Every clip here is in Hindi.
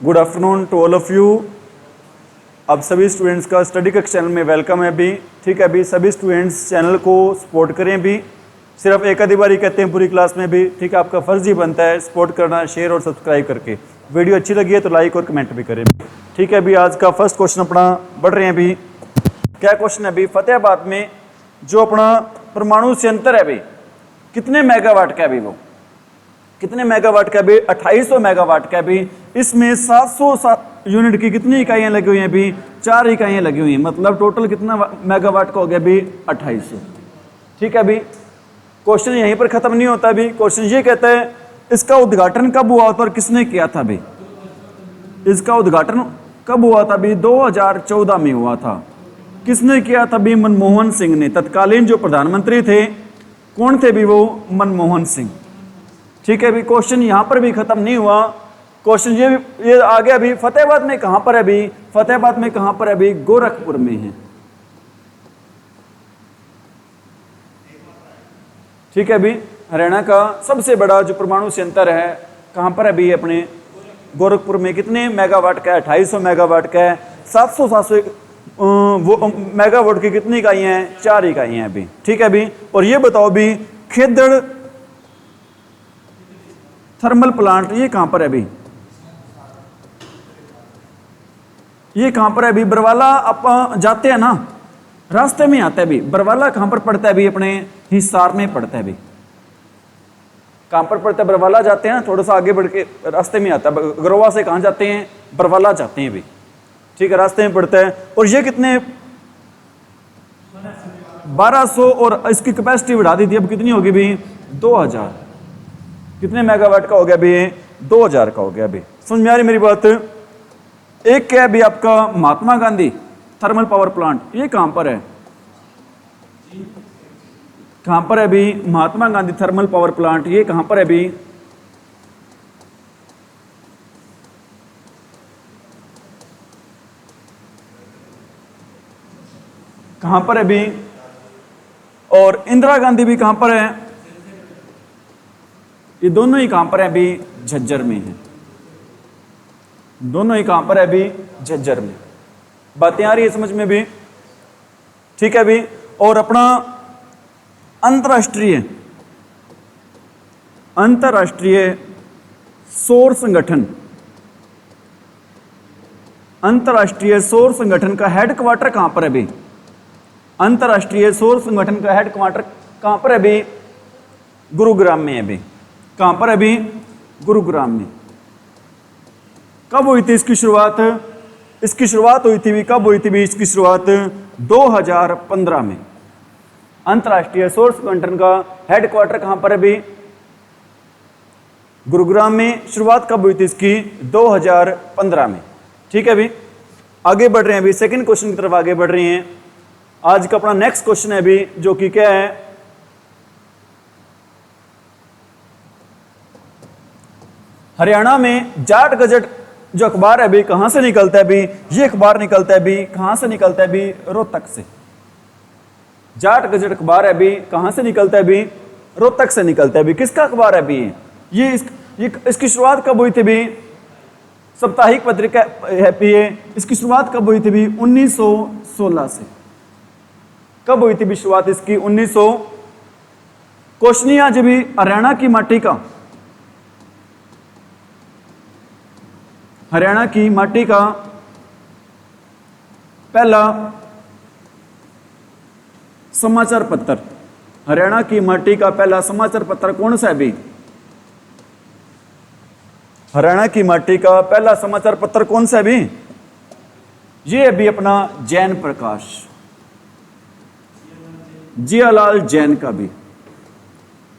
Good afternoon to all of you. अब सभी स्टूडेंट्स का स्टडी कक्ष चैनल में वेलकम है अभी। ठीक है अभी सभी स्टूडेंट्स चैनल को सपोर्ट करें भी, सिर्फ एक आधी बारी कहते हैं पूरी क्लास में भी। ठीक है, आपका फर्ज ही बनता है सपोर्ट करना, शेयर और सब्सक्राइब करके। वीडियो अच्छी लगी है तो लाइक और कमेंट भी करें। ठीक है अभी आज का फर्स्ट क्वेश्चन अपना बढ़ रहे हैं अभी। क्या क्वेश्चन है अभी? फतेहाबाद में जो अपना परमाणु संयंत्र है अभी कितने मेगावाट का है अभी? वो कितने मेगावाट का अभी? 2800 मेगावाट का अभी। इसमें 700 यूनिट की कितनी इकाइयां लगी हुई हैं अभी? 4 इकाइयां लगी हुई हैं। मतलब टोटल कितना मेगावाट का हो गया अभी? 2800। ठीक है अभी क्वेश्चन यहीं पर खत्म नहीं होता अभी। क्वेश्चन ये कहता है इसका उद्घाटन कब हुआ था और किसने किया था अभी? इसका उद्घाटन कब हुआ था अभी? 2014 में हुआ था। किसने किया था अभी? मनमोहन सिंह ने। तत्कालीन जो प्रधानमंत्री थे कौन थे भी? वो मनमोहन सिंह। ठीक है अभी क्वेश्चन यहां पर भी खत्म नहीं हुआ। क्वेश्चन ये आ गया अभी फतेहाबाद में कहां पर है अभी? फतेहाबाद में कहां पर है अभी? गोरखपुर में है। ठीक है अभी हरियाणा का सबसे बड़ा जो परमाणु संयंत्र है कहां पर है अभी? अपने गोरखपुर में। कितने मेगावाट का है? 2800 मेगावाट का है। 700 वो मेगावाट की कितनी इकाइयां हैं? 4 इकाइयां अभी। ठीक है अभी और ये बताओ अभी खेदड़ थर्मल प्लांट ये कहां पर है अभी? ये कहां पर है अभी? बरवाला आप जाते हैं ना, रास्ते में आता है अभी। बरवाला कहां पर पड़ता है अभी? अपने हिसार में पड़ता है अभी। कहां पर पड़ता है? बरवाला जाते हैं ना, थोड़ा सा आगे बढ़ के रास्ते में आता है। गरोवा से कहां जाते हैं? बरवाला जाते हैं अभी। ठीक है रास्ते में पड़ता है। और ये कितने? 1200 और इसकी कैपेसिटी बढ़ा दी थी, अब कितनी होगी अभी? 2000। कितने मेगावाट का हो गया अभी? 2000 का हो गया अभी। समझ में आ रही मेरी बात? एक क्या है अभी आपका Mahatma Gandhi thermal power plant, ये कहां पर है? कहां पर है अभी Mahatma Gandhi thermal power plant? ये कहां पर है अभी? कहां पर है अभी? और इंदिरा गांधी भी कहां पर है? ये दोनों ही कहां पर है अभी? झज्जर में है। दोनों ही कहां पर है अभी? झज्जर में। बातें आ रही है समझ में भी? ठीक है अभी और अपना अंतरराष्ट्रीय सौर संगठन, अंतरराष्ट्रीय सौर संगठन का हेडक्वार्टर कहां पर है अभी? अंतरराष्ट्रीय सौर संगठन का हेडक्वार्टर कहां पर है अभी? गुरुग्राम में है अभी। कहां पर है अभी? गुरुग्राम में। कब हुई थी इसकी शुरुआत? इसकी शुरुआत हुई थी कब हुई थी इसकी शुरुआत? 2015 में। अंतरराष्ट्रीय सौर संगठन का हेडक्वार्टर कहां पर है अभी? गुरुग्राम में। शुरुआत कब हुई थी इसकी? 2015 में। ठीक है अभी आगे बढ़ रहे हैं अभी सेकंड क्वेश्चन की तरफ आगे बढ़ रहे हैं। आज का अपना नेक्स्ट क्वेश्चन है अभी जो कि क्या है? हरियाणा में जाट गजट जो अखबार है अभी कहां से निकलता है अभी? ये अखबार निकलता है अभी कहां से निकलता है अभी? रोहतक से। जाट गजट अखबार है अभी कहां से निकलता है अभी? रोहतक से निकलता है अभी। किसका अखबार है अभी? ये इसकी शुरुआत कब हुई थी अभी? साप्ताहिक पत्रिका है अभी। इसकी शुरुआत कब हुई थी अभी? 1916 से। कब हुई थी भी शुरुआत इसकी? 1900। क्वेश्चन आज भी हरियाणा की माटी का, हरियाणा की माटी का पहला समाचार पत्र, हरियाणा की माटी का पहला समाचार पत्र कौन सा है अभी? हरियाणा की माटी का पहला समाचार पत्र कौन सा है अभी? ये अभी अपना जैन प्रकाश, जियालाल जैन का भी।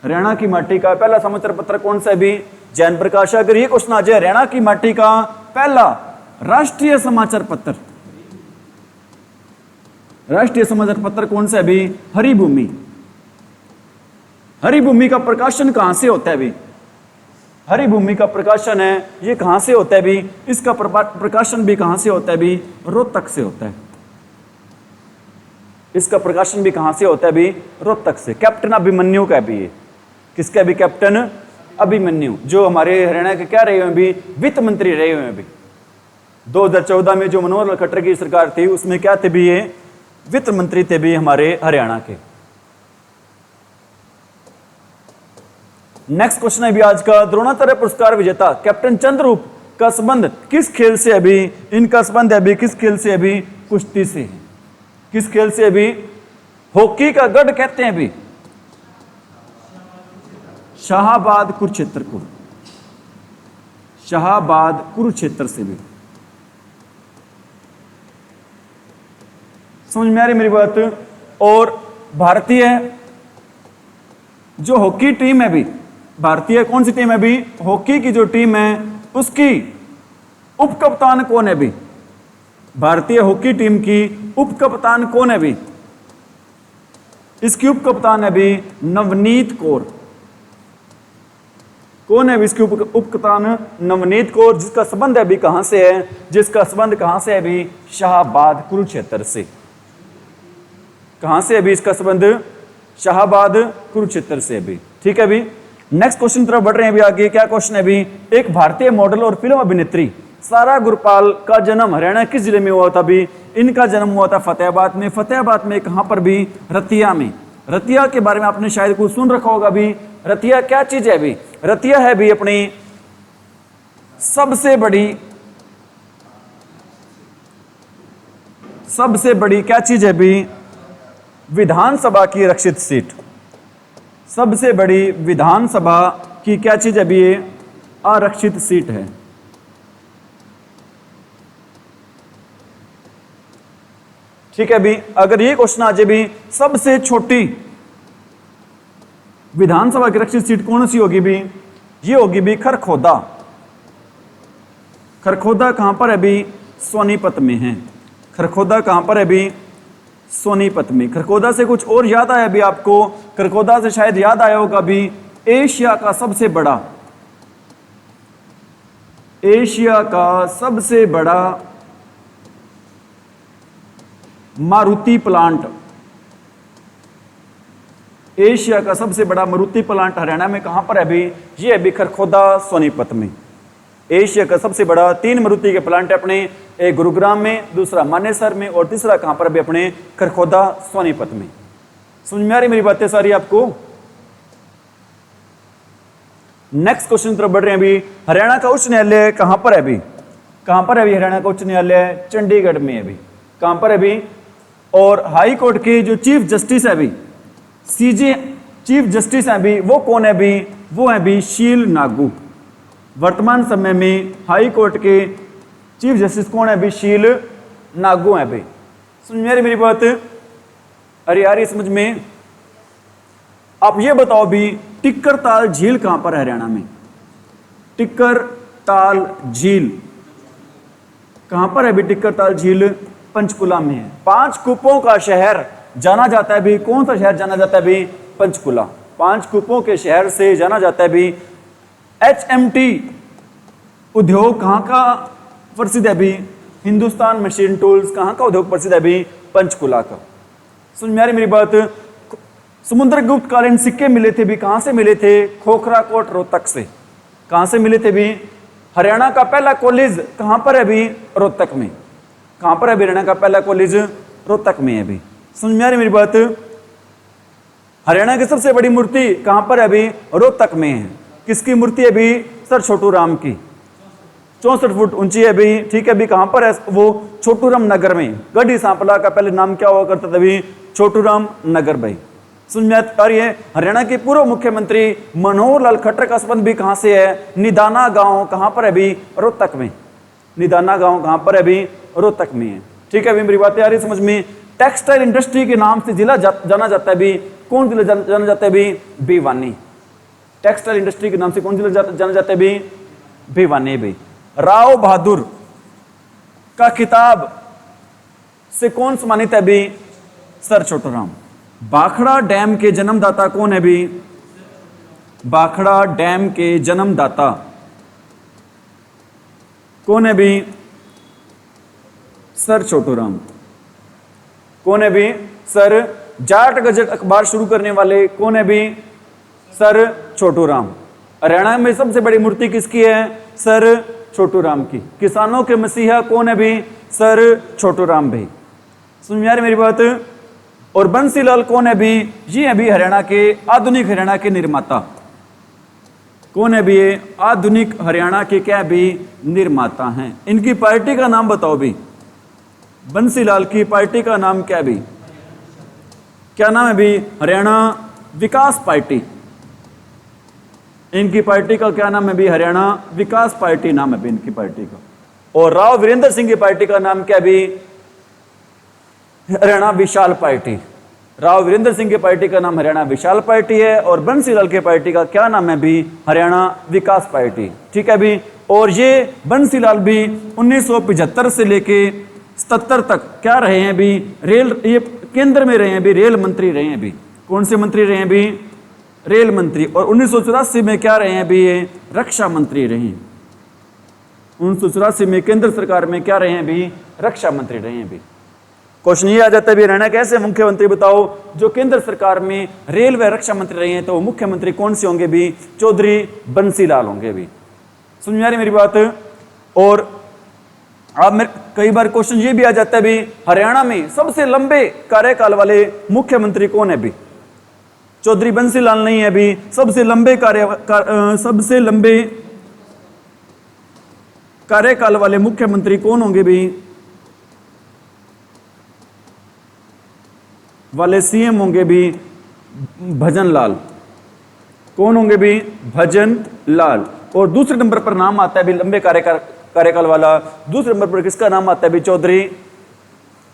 हरियाणा की माटी का पहला समाचार पत्र कौन सा है अभी? जैन प्रकाश। अगर ये क्वेश्चन आ जाए हरियाणा की माटी का पहला राष्ट्रीय समाचार पत्र, राष्ट्रीय समाचार पत्र कौन सा है अभी? हरिभूमि। हरिभूमि का प्रकाशन कहां से होता है अभी? हरिभूमि का प्रकाशन है ये कहां से होता है अभी? इसका प्रकाशन भी कहां से होता है अभी? रोहतक से होता है। इसका प्रकाशन भी कहां से होता है अभी? रोहतक से। कैप्टन अभिमन्यु का भी है। किसका भी? कैप्टन अभिमन्यु, जो हमारे हरियाणा के क्या रहे हुए अभी? वित्त मंत्री रहे हुए अभी। 2014 में जो मनोहर लाल खट्टर की सरकार थी उसमें क्या थे भी, ये वित्त मंत्री थे भी हमारे हरियाणा के। नेक्स्ट क्वेश्चन है भी आज का, द्रोणाचार्य पुरस्कार विजेता कैप्टन चंद्ररूप का संबंध किस खेल से अभी, इनका संबंध है अभी किस खेल से अभी, कुश्ती से। किस खेल से अभी, हॉकी का गढ़ कहते हैं अभी शाहाबाद कुरुक्षेत्र को, शाहाबाद कुरुक्षेत्र से भी। समझ में आ रही मेरी बात। और भारतीय जो हॉकी टीम है भी, भारतीय कौन सी टीम है भी, हॉकी की जो टीम है उसकी उप कप्तान कौन है भी, भारतीय हॉकी टीम की उप कप्तान कौन है भी, इसकी उप कप्तान है भी नवनीत कौर। कौन है भी इसकी उप कप्तान, नवनीत कौर, जिसका संबंध है भी कहां से है, जिसका संबंध कहां से है भी, शाहाबाद कुरुक्षेत्र से। कहां से अभी इसका संबंध, शाहाबाद कुरुक्षेत्र से भी। ठीक है भी, नेक्स्ट क्वेश्चन तरफ बढ़ रहे हैं अभी आगे। क्या क्वेश्चन है अभी, एक भारतीय मॉडल और फिल्म अभिनेत्री सारा गुरपाल का जन्म हरियाणा किस जिले में हुआ था भी, इनका जन्म हुआ था फतेहाबाद में। फतेहाबाद में कहां पर भी, रतिया में। रतिया के बारे में आपने शायद कुछ सुन रखा होगा भी। रतिया क्या चीज है भी, रतिया है भी अपनी सबसे बड़ी क्या चीज है भी, विधानसभा की रक्षित सीट। सबसे बड़ी विधानसभा की क्या चीज है भी, ये आरक्षित सीट है। ठीक है भी, अगर ये क्वेश्चन आ जाए भी, सबसे छोटी विधानसभा की रक्षित सीट कौन सी होगी भी, ये होगी भी खरखोदा। खरखोदा कहां पर है भी, सोनीपत में है। खरखोदा कहां पर है भी, सोनीपत में। खरखोदा से कुछ और याद आया भी आपको, खरखोदा से शायद याद आया होगा भी, एशिया का सबसे बड़ा मारुति प्लांट। एशिया का सबसे बड़ा मारुति प्लांट हरियाणा में कहां पर है अभी, ये अभी खरखोदा सोनीपत में। एशिया का सबसे बड़ा 3 मारुति के प्लांट है अपने, एक गुरुग्राम में, दूसरा मानेसर में और तीसरा कहां पर अभी अपने, खरखोदा सोनीपत में। समझ में आ रही मेरी बातें सारी आपको। नेक्स्ट क्वेश्चन तरफ बढ़ रहे हैं अभी। हरियाणा का उच्च न्यायालय कहां पर है अभी, कहां पर है अभी हरियाणा का उच्च न्यायालय, चंडीगढ़ में है अभी। कहां पर है अभी, और हाई कोर्ट के जो चीफ जस्टिस है अभी, सीजे चीफ जस्टिस है अभी, वो कौन है अभी, वो है अभी शील नागू। वर्तमान समय में हाई कोर्ट के चीफ जस्टिस कौन है अभी, शील नागू है अभी। समझ में आ रही मेरी बात। अरे यार ये समझ में। आप ये बताओ भी, टिक्कर ताल झील कहां पर है हरियाणा में, टिक्कर ताल झील कहां पर है अभी, टिक्कर ताल झील पंचकुला में है। 5 कूपों का शहर जाना जाता है भी, कौन सा शहर जाना जाता है भी, पंचकुला। 5 कूपों के शहर से जाना जाता है भी। HMT उद्योग कहां का प्रसिद्ध है भी, हिंदुस्तान मशीन टूल्स कहां का उद्योग प्रसिद्ध है भी, पंचकुला का। समझ में आ रही मेरी बात। समुद्रगुप्त कालीन सिक्के मिले थे भी, कहां से मिले थे, खोखरा कोट रोहतक से। कहां से मिले थे भी, हरियाणा का पहला कॉलेज कहां पर है भी, रोहतक में। कहां पर है हरियाणा का पहला कॉलेज, रोहतक में है अभी। समझ में आ रही मेरी बात। हरियाणा की सबसे बड़ी मूर्ति कहां पर है अभी, रोहतक में है। किसकी मूर्ति है अभी, सर छोटू राम की, 64 फुट ऊंची है अभी। ठीक है अभी, कहां पर है वो, छोटूराम नगर में। गढ़ी सांपला का पहले नाम क्या हुआ करता था अभी, छोटूराम नगर भाई। समझ में आ रही है। हरियाणा के पूर्व मुख्यमंत्री मनोहर लाल खट्टर का संबंध भी कहां से है, निदाना गांव कहां पर है अभी, रोहतक में। निदाना गांव कहां पर है अभी, रोहतक में है। ठीक है अभी मेरी बातें आ रही समझ में। टेक्सटाइल इंडस्ट्री के नाम से जिला जाना जाता है भी, कौन जिला जाना जाता है भी, भिवानी। टेक्सटाइल इंडस्ट्री के नाम से कौन जिला जाना जाता है भी, भिवानी भी। राव बहादुर का खिताब से कौन सम्मानित है भी, सर छोटूराम। भाखड़ा डैम के जन्मदाता कौन है भी, भाखड़ा डैम के जन्मदाता कौन है भी, सर छोटूराम। कौन है भी, सर जाट गजट अखबार शुरू करने वाले कौन है भी, सर छोटूराम। हरियाणा में सबसे बड़ी मूर्ति किसकी है, सर छोटू राम की। किसानों के मसीहा कौन है भी? सर छोटू राम भाई। समझ में आ रही मेरी बात? और बंसीलाल कौन है भी? ये है भी हरियाणा के, आधुनिक हरियाणा के निर्माता। कौन है भी? ये आधुनिक हरियाणा के क्या भी? निर्माता हैं। इनकी पार्टी का नाम बताओ भी। बंसीलाल की पार्टी का नाम क्या भी? क्या नाम है भी? हरियाणा विकास पार्टी। इनकी पार्टी का क्या नाम है भी? हरियाणा विकास पार्टी नाम है भी इनकी पार्टी का। और राव वीरेंद्र सिंह की पार्टी का नाम क्या भी? हरियाणा विशाल पार्टी। राव वीरेंद्र सिंह की पार्टी का नाम हरियाणा विशाल पार्टी है। और बंसीलाल की पार्टी का क्या नाम है भी? हरियाणा विकास पार्टी। ठीक है भी। और ये बंसीलाल भी 1975 से लेके 77 तक क्या रहे हैं भी? रेल, ये केंद्र में रहे हैं भी, रेल मंत्री रहे हैं भी। कौन से मंत्री रहे हैं भी? रेल मंत्री। और 1984 में क्या रहे हैं भी? ये रक्षा मंत्री रहे हैं। 1984 में केंद्र सरकार में क्या रहे हैं भी? रक्षा मंत्री रहे हैं भी। क्वेश्चन ये आ जाता है भी हरियाणा के ऐसे मुख्यमंत्री बताओ जो केंद्र सरकार में रेल व रक्षा मंत्री रहे हैं, तो मुख्यमंत्री कौन से होंगे भी? चौधरी बंसीलाल होंगे भी। समझ में आ रही मेरी बात? और अब कई बार क्वेश्चन ये भी आ जाता है भी हरियाणा में सबसे लंबे कार्यकाल वाले मुख्यमंत्री कौन है भी? चौधरी बंसीलाल नहीं है भी। सबसे लंबे कार्यकाल वाले मुख्यमंत्री कौन होंगे भी? वाले सीएम होंगे भी भजन लाल। कौन होंगे भी? भजन लाल। और दूसरे नंबर पर नाम आता है भी लंबे कार्यकाल वाला, दूसरे नंबर पर किसका नाम आता है भी? चौधरी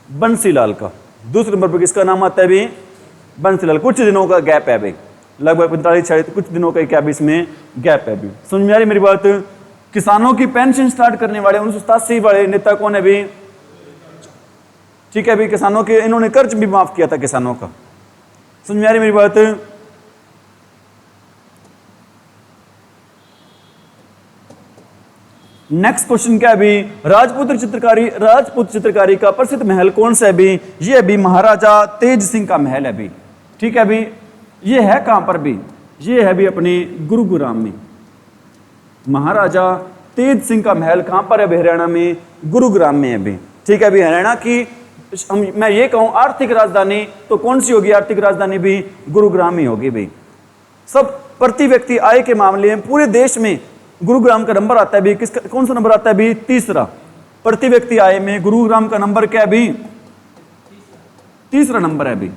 बंसीलाल का। दूसरे नंबर पर किसका नाम आता है भी? बंसीलाल। कुछ दिनों का गैप है भाई, लगभग 45-46 कुछ दिनों का क्या भी इसमें गैप है भी। समझ में आ रही मेरी बात? किसानों की पेंशन स्टार्ट करने वाले 1987 वाले नेता कौन है भी? ठीक है भी। किसानों के इन्होंने कर्ज भी माफ किया था किसानों का। समझ में आ रही मेरी बात? नेक्स्ट क्वेश्चन क्या है भी? राजपूत चित्रकारी का प्रसिद्ध महल कौन सा है भी? ये है भी महाराजा तेज सिंह का महल है भी। ठीक है भी। ये है कहां पर भी? ये है भी अपने गुरुग्राम में। महाराजा तेज सिंह का महल कहां पर है भी? हरियाणा में गुरुग्राम में है भी। ठीक है भी। हरियाणा की मैं ये कहूं आर्थिक राजधानी तो कौन सी होगी? आर्थिक राजधानी भी गुरुग्राम ही होगी भी। सब प्रति व्यक्ति आय के मामले में पूरे देश में गुरुग्राम का नंबर आता है भी। किसका, कौन सा नंबर आता है भी? तीसरा। प्रति व्यक्ति आय में गुरुग्राम का नंबर क्या है भी? तीसरा नंबर है भी।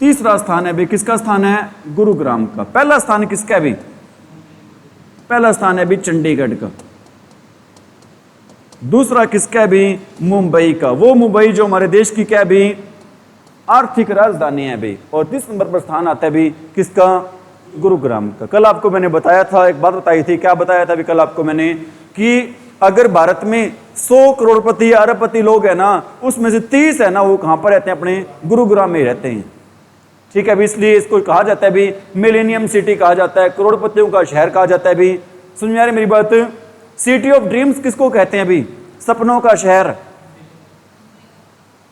तीसरा स्थान है भी। किसका स्थान है? गुरुग्राम का। पहला स्थान किसका है भी? पहला स्थान है भी चंडीगढ़ का। दूसरा किसका है भी? मुंबई का। वो मुंबई जो हमारे देश की क्या है भी? आर्थिक राजधानी है भी। और तीसरे नंबर पर स्थान आता है भी किसका? गुरुग्राम का। कल आपको मैंने बताया था, एक बात बताई थी। क्या बताया था भी कल आपको मैंने? कि अगर भारत में 100 करोड़पति अरबपति लोग हैं ना, उसमें से 30 है ना, वो कहां पर रहते हैं? अपने गुरुग्राम में रहते हैं। ठीक है भी। इसलिए इसको कहा जाता है भी मिलेनियम सिटी कहा जाता है, करोड़पतियों का शहर कहा जाता है भी। समझ में आ रही मेरी बात? सिटी ऑफ ड्रीम्स किसको कहते हैं भी? सपनों का शहर।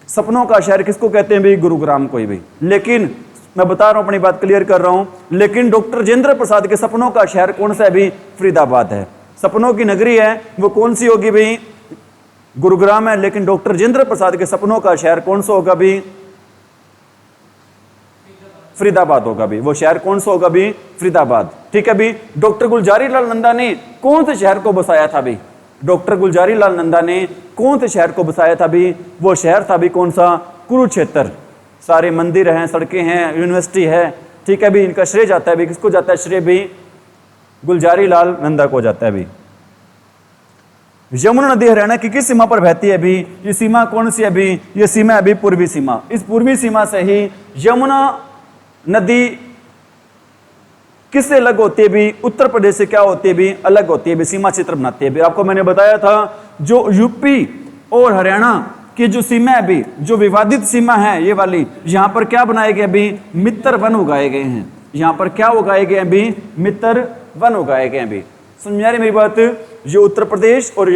सपनों का शहर किसको कहते हैं भी? गुरुग्राम को ही भी। लेकिन मैं बता रहा हूं, अपनी बात क्लियर कर रहा हूं, लेकिन डॉक्टर राजेंद्र प्रसाद के सपनों का शहर कौन सा है भी? फरीदाबाद है। सपनों की नगरी है वो कौन सी होगी भी? गुरुग्राम है। लेकिन डॉक्टर राजेंद्र प्रसाद के सपनों का शहर कौन सा होगा भी? फरीदाबाद होगा भी। वो शहर कौन सा होगा भी? फरीदाबाद। ठीक है भी। डॉक्टर गुलजारी लाल नंदा ने कौन से शहर को बसाया था भी? डॉक्टर गुलजारी लाल नंदा ने कौन से शहर को बसाया था भी? वो शहर था भी कौन सा? कुरुक्षेत्र। सारे मंदिर हैं, सड़कें हैं, यूनिवर्सिटी है। ठीक है भी। इनका श्रेय जाता है भी किसको जाता है? श्रेय भी गुलजारी लाल नंदा को जाता है भी। यमुना नदी हरियाणा की किस सीमा पर बहती है भी? ये सीमा कौन सी है भी? ये सीमा है भी पूर्वी सीमा। इस पूर्वी सीमा से ही यमुना नदी किससे अलग होती है भी? उत्तर प्रदेश से क्या होती है भी? अलग होती है भी, सीमा क्षेत्र बनाती है भी। आपको मैंने बताया था जो यूपी और हरियाणा की जो सीमा है भी, जो विवादित सीमा है ये वाली, यहां पर क्या बनाए गए भी? मित्र वन उगाए गए हैं। यहां पर क्या उगाए गए हैं भी? मित्र वन उगाए गए हैं भी। समझ आ रही मेरी बात? जो उत्तर प्रदेश और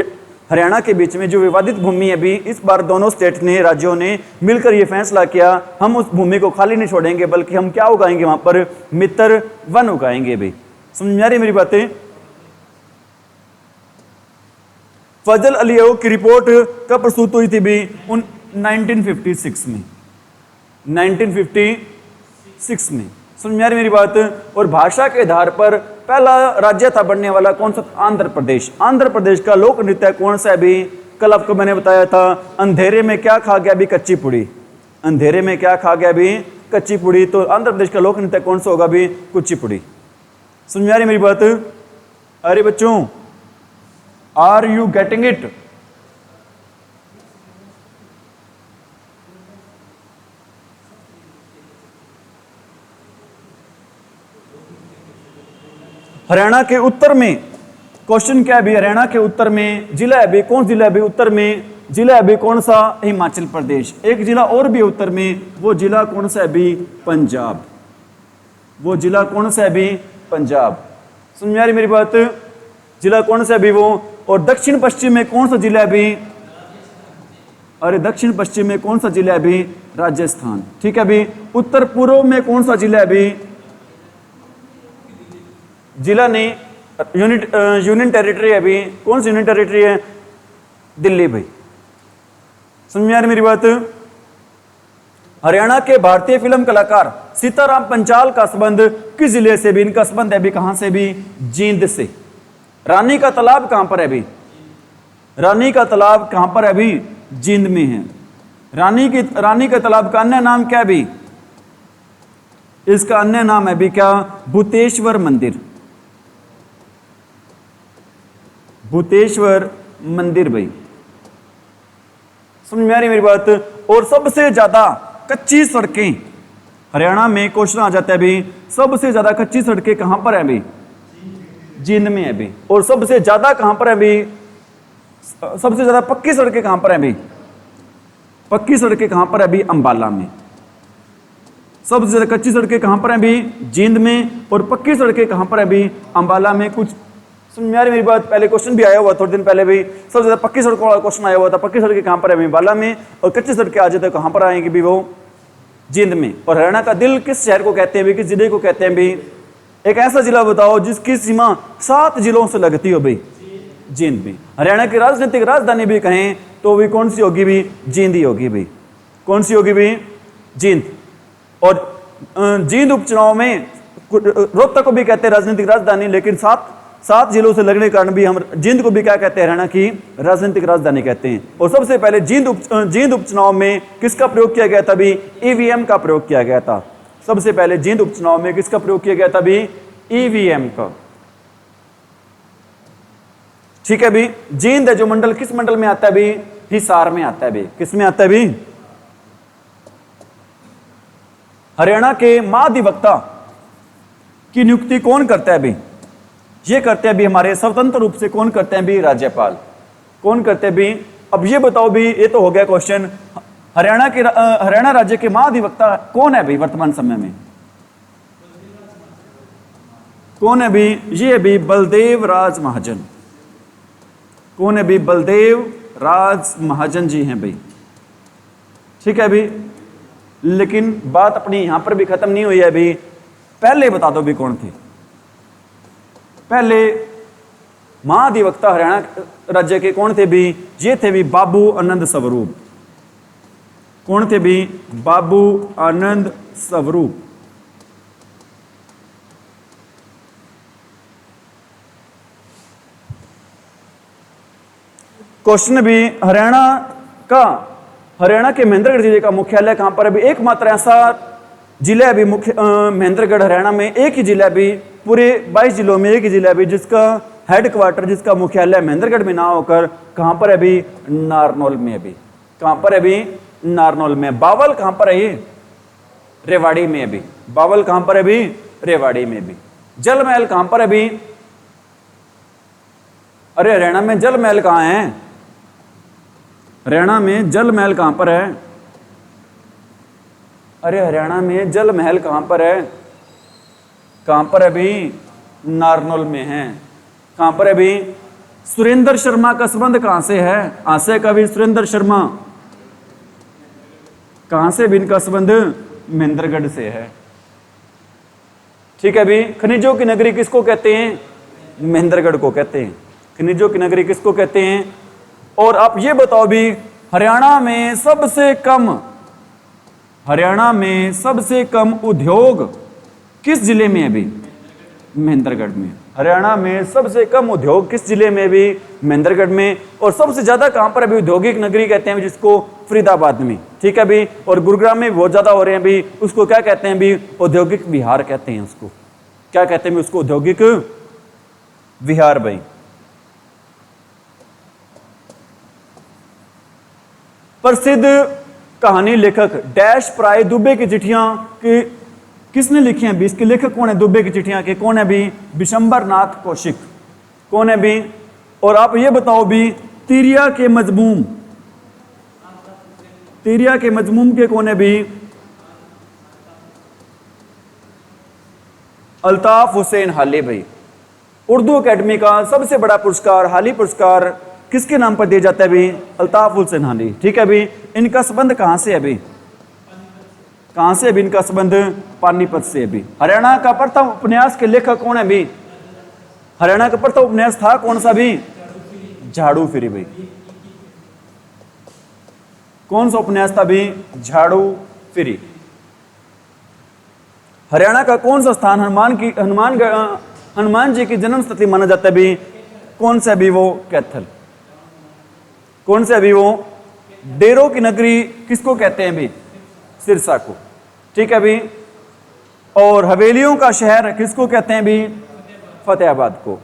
हरियाणा के बीच में जो विवादित भूमि है भी, इस बार दोनों स्टेट ने, राज्यों ने मिलकर ये फैसला किया हम उस भूमि को खाली नहीं छोड़ेंगे, बल्कि हम क्या उगाएंगे? वहां पर मित्र वन उगाएंगे भी। समझ में आ रही मेरी बातें? फजल अली की रिपोर्ट कब प्रस्तुत हुई थी भी? 1956 में, 1956 में। समझ में आ रही मेरी बात? और भाषा के आधार पर पहला राज्य था बनने वाला कौन सा? आंध्र प्रदेश। आंध्र प्रदेश का लोक नृत्य कौन सा है भी? कल आपको मैंने बताया था, अंधेरे में क्या खा गया भी? कच्ची पुड़ी। अंधेरे में क्या खा गया भी? कच्ची पुड़ी। तो आंध्र प्रदेश का लोक नृत्य कौन सा होगा भी? कुचिपुड़ी। समझ में आ रही मेरी बात? अरे बच्चों, are you getting it? Haryana के उत्तर में क्वेश्चन क्या है भी? हरियाणा के उत्तर में जिला है भी कौन? जिला है भी उत्तर में? जिला है भी कौन सा? हिमाचल प्रदेश। एक जिला और भी उत्तर में, वो जिला कौन सा है भी? पंजाब। वो जिला कौन सा है भी? पंजाब। समझ में आ रही मेरी बात? जिला कौन सा है भी वो? और दक्षिण पश्चिम में कौन सा जिला है भी? अरे दक्षिण पश्चिम में कौन सा जिला है भी? राजस्थान। ठीक है भी। उत्तर पूर्व में कौन सा जिला है भी? जिला नहीं, यूनियन टेरिटरी है भी। कौन सी यूनियन टेरिटरी है? दिल्ली भाई। समझ में आ रही मेरी बात? हरियाणा के भारतीय फिल्म कलाकार सीताराम पंचाल का संबंध किस जिले से भी? इनका संबंध है भी कहां से भी? जींद से। रानी का तालाब कहां पर है भी? रानी का तालाब कहां पर है भी? जींद में है। रानी का तालाब का अन्य नाम क्या है भी? इसका अन्य नाम है भी क्या? भूतेश्वर मंदिर। भूतेश्वर मंदिर भाई। समझ में आ रही मेरी बात? और सबसे ज्यादा कच्ची सड़कें हरियाणा में क्वेश्चन आ जाता है भी, सबसे ज्यादा कच्ची सड़कें कहां पर है भी? जींद में है भी। और सबसे ज्यादा कहां पर है भी? सबसे ज्यादा पक्की सड़कें कहां पर है भी? पक्की सड़कें कहां पर है भी? अंबाला में। सबसे ज्यादा कच्ची सड़कें कहां पर है भी? जींद में। और पक्की सड़कें कहां पर है भी? अंबाला में। कुछ समझ में आ रही मेरी बात? पहले क्वेश्चन भी आया हुआ थोड़े दिन पहले भी, सबसे ज्यादा पक्की सड़कों वाला क्वेश्चन आया हुआ था। पक्की सड़कें कहां पर है? अंबाला में। और कच्ची सड़कें आ जाते कहां पर आएंगी भी? वो जींद में। और हरियाणा का दिल किस शहर को कहते हैं भी? किस जिले को कहते हैं भी? एक ऐसा जिला बताओ जिसकी सीमा 7 जिलों से लगती हो भाई? जींद में। हरियाणा की राजनीतिक राजधानी भी कहें तो भी कौन सी होगी भी? जींद ही होगी भाई। कौन सी होगी भी? जींद। और जींद उपचुनाव में रोहतक को भी कहते हैं राजनीतिक राजधानी, लेकिन 7 जिलों से लगने के कारण भी हम जींद को भी क्या कहते हैं? हरियाणा की राजनीतिक राजधानी कहते हैं। और सबसे पहले जींद उपचुनाव में किसका प्रयोग किया गया था भी? ईवीएम का प्रयोग किया गया था। सबसे पहले जींद उपचुनाव में किसका प्रयोग किया गया था भी? ईवीएम का। ठीक है भी। जींद है जो मंडल, किस मंडल में आता है भी? हिसार में आता है भी। किस में आता है भी? हरियाणा के महाधिवक्ता की नियुक्ति कौन करता है भी? ये करते हैं भी हमारे स्वतंत्र रूप से कौन करते हैं भी? राज्यपाल। कौन करते हैं भी? अब ये बताओ भी, ये तो हो गया क्वेश्चन। हरियाणा राज्य के महाधिवक्ता कौन है भी वर्तमान समय में? कौन है भी? ये है भी बलदेव राज महाजन। कौन है भी? बलदेव राज महाजन जी हैं भाई। ठीक है भी। लेकिन बात अपनी यहां पर भी खत्म नहीं हुई है भी। पहले बता दो भी कौन थे? पहले महाधिवक्ता हरियाणा राज्य के कौन थे भी? ये थे भी बाबू आनंद स्वरूप। कौन थे भी? बाबू आनंद स्वरूप। क्वेश्चन भी, हरियाणा के महेंद्रगढ़ जिले का मुख्यालय कहां पर है? एकमात्र ऐसा जिला है भी महेंद्रगढ़ हरियाणा में एक ही जिला भी, पूरे 22 जिलों में एक ही जिला भी जिसका हेडक्वार्टर, जिसका मुख्यालय महेंद्रगढ़ में ना होकर कहां पर है भी? नारनौल में भी। कहां पर है भी? नारनौल में। बावल कहां पर है? ये रेवाड़ी में भी। बावल कहां पर है भी? रेवाड़ी में भी। जल महल कहां पर है भी? अरे हरियाणा में जल महल कहां है? हरियाणा में जल महल कहां पर है? अरे हरियाणा में जल महल कहां पर है? कहां पर है भी? नारनौल में है। कहां पर है भी? सुरेंद्र शर्मा का संबंध कहां से है? आशय कवि सुरेंद्र शर्मा कहां से भी इनका संबंध? महेंद्रगढ़ से है। ठीक है भी। खनिजों की नगरी किसको कहते हैं? महेंद्रगढ़ को कहते हैं। खनिजों की नगरी किसको कहते हैं? और आप ये बताओ भी, हरियाणा में सबसे कम उद्योग किस जिले में है भी? महेंद्रगढ़ में। हरियाणा में सबसे कम उद्योग किस जिले में भी? महेंद्रगढ़ में। और सबसे ज्यादा कहां पर अभी औद्योगिक नगरी कहते हैं जिसको? फरीदाबाद में। ठीक है भी। और गुरुग्राम में बहुत ज्यादा हो रहे हैं भी, उसको क्या कहते हैं भी? औद्योगिक विहार कहते हैं उसको। क्या कहते हैं उसको? औद्योगिक विहार भाई। प्रसिद्ध कहानी लेखक डैश प्राय दुबे की चिट्ठियां की किसने लिखी हैं भी? इसके लेखक कौन है दुबे की चिट्ठियां के? कौन है भी? विशंबर नाथ कौशिक। कौन है भी? और आप ये बताओ भी, तिरिया के मजमूम के कौन है भी? अल्ताफ हुसैन हाली भाई। उर्दू एकेडमी का सबसे बड़ा पुरस्कार हाली पुरस्कार किसके नाम पर दिया जाता है भी? अल्ताफ हुसैन हाली। ठीक है भी। इनका संबंध कहां से है भी? कहां से भी इनका संबंध? पानीपत से भी। हरियाणा का प्रथम उपन्यास के लेखक कौन है भी? हरियाणा का प्रथम उपन्यास था कौन सा भी? झाड़ू फिरी भाई। कौन सा उपन्यास था भी? झाड़ू फिरी। हरियाणा का कौन सा स्थान हनुमान जी की जन्म स्थली माना जाता है भी? कौन सा भी? वो कैथल। कौन सा भी? वो डेरों की नगरी किसको कहते हैं भी? सिरसा को। ठीक है भी। और हवेलियों का शहर किसको कहते हैं भी? फतेहाबाद को।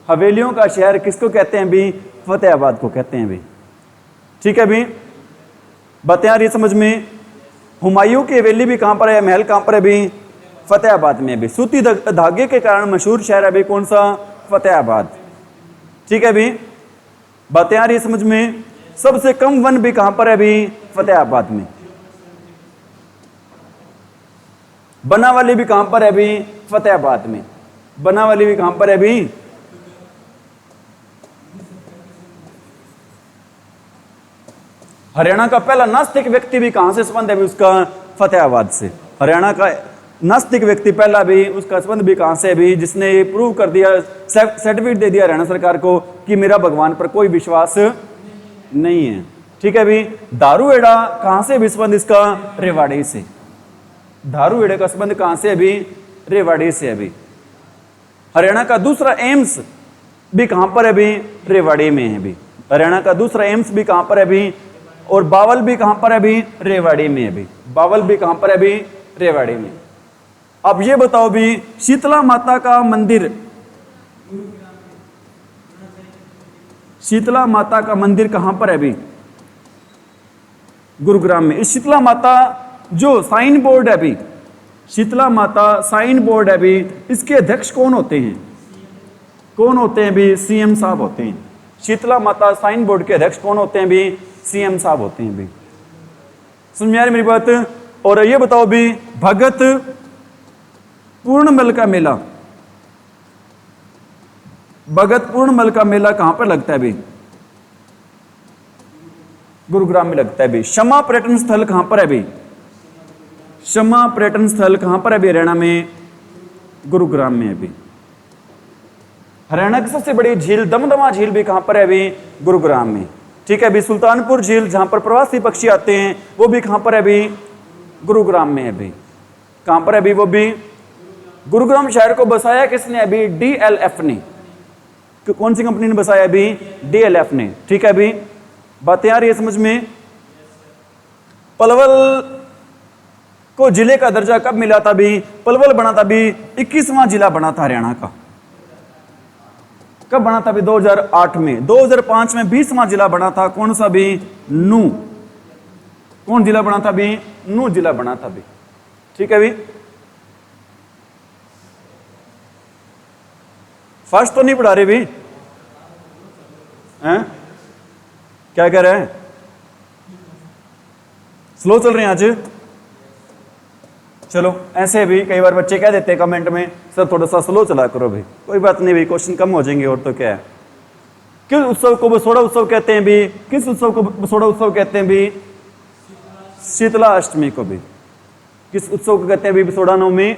हवेलियों का शहर किसको कहते हैं भी? फतेहाबाद को कहते हैं भी। ठीक है भी। बातें आ रही समझ में? हुमायूं की हवेली भी कहां पर है? महल कहां पर है भी? फतेहाबाद में भी। सूती धागे के कारण मशहूर शहर है भी कौन सा? फतेहाबाद। ठीक है भी। बातें आ रही समझ में? सबसे कम वन भी कहां पर है भी? फतेहाबाद में। बनावाली भी कहां पर है भी? फतेहाबाद में। बनावाली भी कहां पर है भी? हरियाणा का पहला नास्तिक व्यक्ति भी कहां से संबंध है भी उसका? फतेहाबाद से। हरियाणा का नास्तिक व्यक्ति पहला भी, उसका संबंध भी कहां से है भी? जिसने प्रूव कर दिया, सर्टिफिकेट दे दिया हरियाणा सरकार को कि मेरा भगवान पर कोई विश्वास नहीं है। ठीक है भी। दारूहेड़ा कहां से भी संबंध इसका? रेवाड़ी से। दारूहेड़े का संबंध कहां से अभी? रेवाड़ी से अभी। हरियाणा का दूसरा एम्स भी कहां पर है भी? रेवाड़ी में है भी। हरियाणा का दूसरा एम्स भी कहां पर है भी? और बावल भी कहां पर है भी? रेवाड़ी में है भी। बावल भी कहां पर है भी? रेवाड़ी में। अब ये बताओ भी, शीतला माता का मंदिर, शीतला माता का मंदिर कहां पर है भी? गुरुग्राम में। इस शीतला माता जो साइन बोर्ड है भी, शीतला माता साइन बोर्ड है भी, इसके अध्यक्ष कौन होते हैं? कौन होते हैं भी? सीएम साहब होते हैं। शीतला माता साइन बोर्ड के अध्यक्ष कौन होते हैं भी? सीएम साहब होते हैं भी। समझ में आ रही मेरी बात? और ये बताओ भी, भगत पूर्णमल का मेला, भगत पूर्णमल का मेला कहां पर लगता है भी? गुरुग्राम में लगता है भी। क्षमा पर्यटन स्थल कहां पर है भी? क्षमा पर्यटन स्थल कहां पर है भी? हरियाणा में। गुरुग्राम में है भी। हरियाणा की सबसे बड़ी झील दमदमा झील भी कहां पर है भी? गुरुग्राम में। ठीक है भी। सुल्तानपुर झील जहां पर प्रवासी पक्षी आते हैं वो भी कहां पर है भी? गुरुग्राम में है भी। कहां पर है भी? वो भी गुरुग्राम शहर को बसाया किसने अभी? डीएलएफ ने। कौन सी कंपनी ने बसाया अभी? डीएलएफ ने। ठीक है अभी। बातें आ रही है समझ में? पलवल को जिले का दर्जा कब मिला था भी? पलवल बना था भी 21वां जिला बना था हरियाणा का। कब बना था भी? 2008 में। 2005 में 20वां जिला बना था। कौन सा भी? नू। कौन जिला बना था भी? नू जिला बना था भी। ठीक है भी। फास्ट तो नहीं पढ़ा रहे भी हैं? क्या कह रहे हैं? स्लो चल रहे हैं आज? चलो ऐसे भी कई बार बच्चे कह देते हैं कमेंट में, सर थोड़ा सा स्लो चला करो भाई। कोई बात नहीं भाई, क्वेश्चन कम हो जाएंगे और तो क्या है। किस उत्सव को बसोड़ा उत्सव कहते हैं भी? किस उत्सव को बसोड़ा उत्सव कहते हैं भी? शीतला अष्टमी को भी। किस उत्सव को कहते हैं भी बसोड़ा नवमी?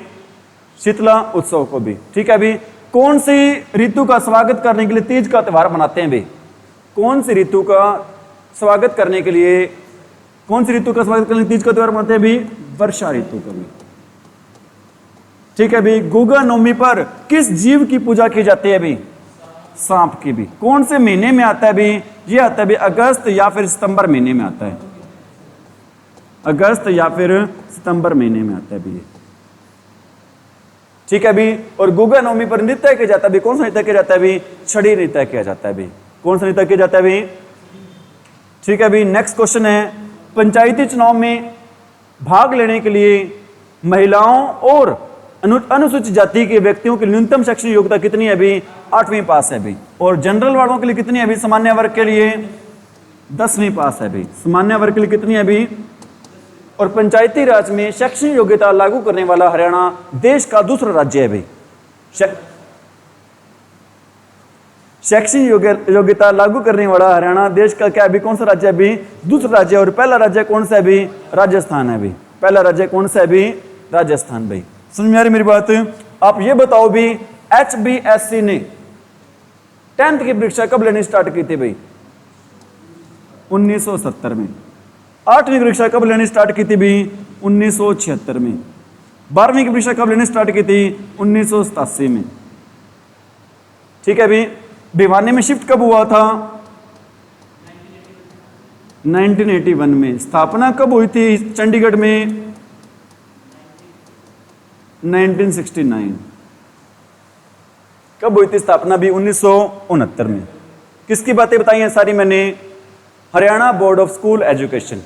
शीतला उत्सव को भी। ठीक है भी, कौन सी ऋतु का स्वागत करने के लिए तीज का त्योहार मनाते हैं भी? कौन सी ऋतु का स्वागत करने के लिए, कौन सी ऋतु का स्वागत करने के लिए तीज का त्योहार मनाते हैं भी? वर्षा ऋतु का भी। ठीक है भी, गुगा नवमी पर किस जीव की पूजा की जाती है भी? सांप की भी। कौन से महीने में आता है भी? ये आता है भी अगस्त या फिर सितंबर महीने में आता है, अगस्त या फिर सितंबर महीने में आता है भी ये। ठीक है भी, और गुगा नवमी पर नृत्य किया जाता है भी, कौन सा नृत्य किया जाता है भी? छड़ी नृत्य किया जाता है भी। कौन सा नृत्य किया जाता है भी? ठीक है भी, नेक्स्ट क्वेश्चन है, पंचायती चुनाव में भाग लेने के लिए महिलाओं और अनुसूचित जाति के व्यक्तियों की न्यूनतम शैक्षणिक योग्यता कितनी है भी? 8वीं पास है भी। और जनरल वार्डों के लिए कितनी है भी? सामान्य वर्ग के लिए 10वीं पास है भी। सामान्य वर्ग के लिए कितनी है भी? और पंचायती राज में शैक्षणिक योग्यता लागू करने वाला हरियाणा देश का दूसरा राज्य है भी। शैक्षणिक योग्यता लागू करने वाला हरियाणा देश का क्या है भी? कौन सा राज्य है भी? दूसरा राज्य। और पहला राज्य कौन सा है भी? राजस्थान है भी। पहला राज्य कौन सा है भी? राजस्थान भाई। समझ में आ रही मेरी बात? आप ये बताओ भी, HBSC ने 10th की परीक्षा कब लेनी स्टार्ट की थी भाई? 1970 में। 8वीं की परीक्षा कब लेनी स्टार्ट की थी भी? 1976 में। 12वीं की परीक्षा कब लेनी स्टार्ट की थी? 1987 में। ठीक है भी, भिवानी में शिफ्ट कब हुआ था? 1981 में। स्थापना कब हुई थी चंडीगढ़ में? 1969। कब हुई थी स्थापना भी? 1969 में। किसकी बातें बताई हैं सारी मैंने? Haryana board of school education.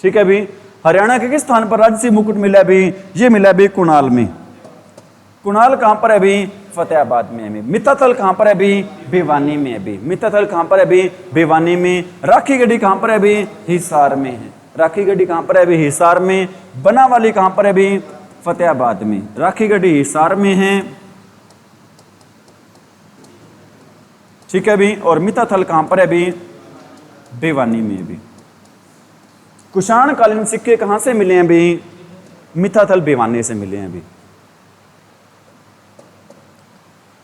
ठीक है भी, हरियाणा के किस स्थान पर राज्य मुकुट मिला भी? ये मिला भी कुणाल में। कुणाल कहां पर है भी? फतेहाबाद में है भी। मिताथल कहां पर है भी? भिवानी में है भी। मिताथल कहां पर है भी? भिवानी में। राखी गढ़ी कहां पर है भी? हिसार में है। राखी गढ़ी कहां पर है भी? हिसार में। बनावाली कहां पर है भी? फतेहाबाद में। राखी गढ़ी हिसार में है। ठीक है भी, और मिताथल कहां पर है भी? भिवानी में भी। कुषाण कालीन सिक्के कहां से मिले हैं भी? मिताथल भिवानी से मिले हैं भी।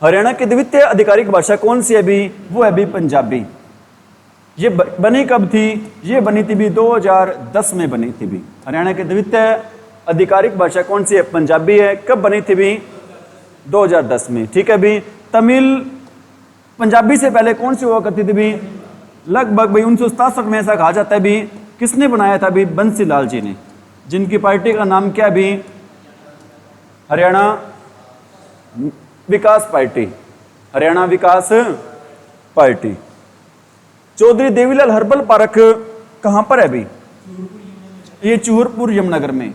हरियाणा की द्वितीय आधिकारिक भाषा कौन सी है भी? वो है भी पंजाबी। ये बनी कब थी? ये बनी थी भी 2010 में बनी थी भी। हरियाणा की द्वितीय आधिकारिक भाषा कौन सी है? पंजाबी है। कब बनी थी भी? 2010 में। ठीक है भी, तमिल पंजाबी से पहले कौन सी हुआ करती थी भी? लगभग भाई 1967 में ऐसा कहा जाता है भी। किसने बनाया था भी? बंसीलाल जी ने, जिनकी पार्टी का नाम क्या भी? Haryana Vikas Party. Haryana Vikas Party. Chaudhary Devilal herbal park कहां पर है भी? ये चूरपुर यमुनानगर में।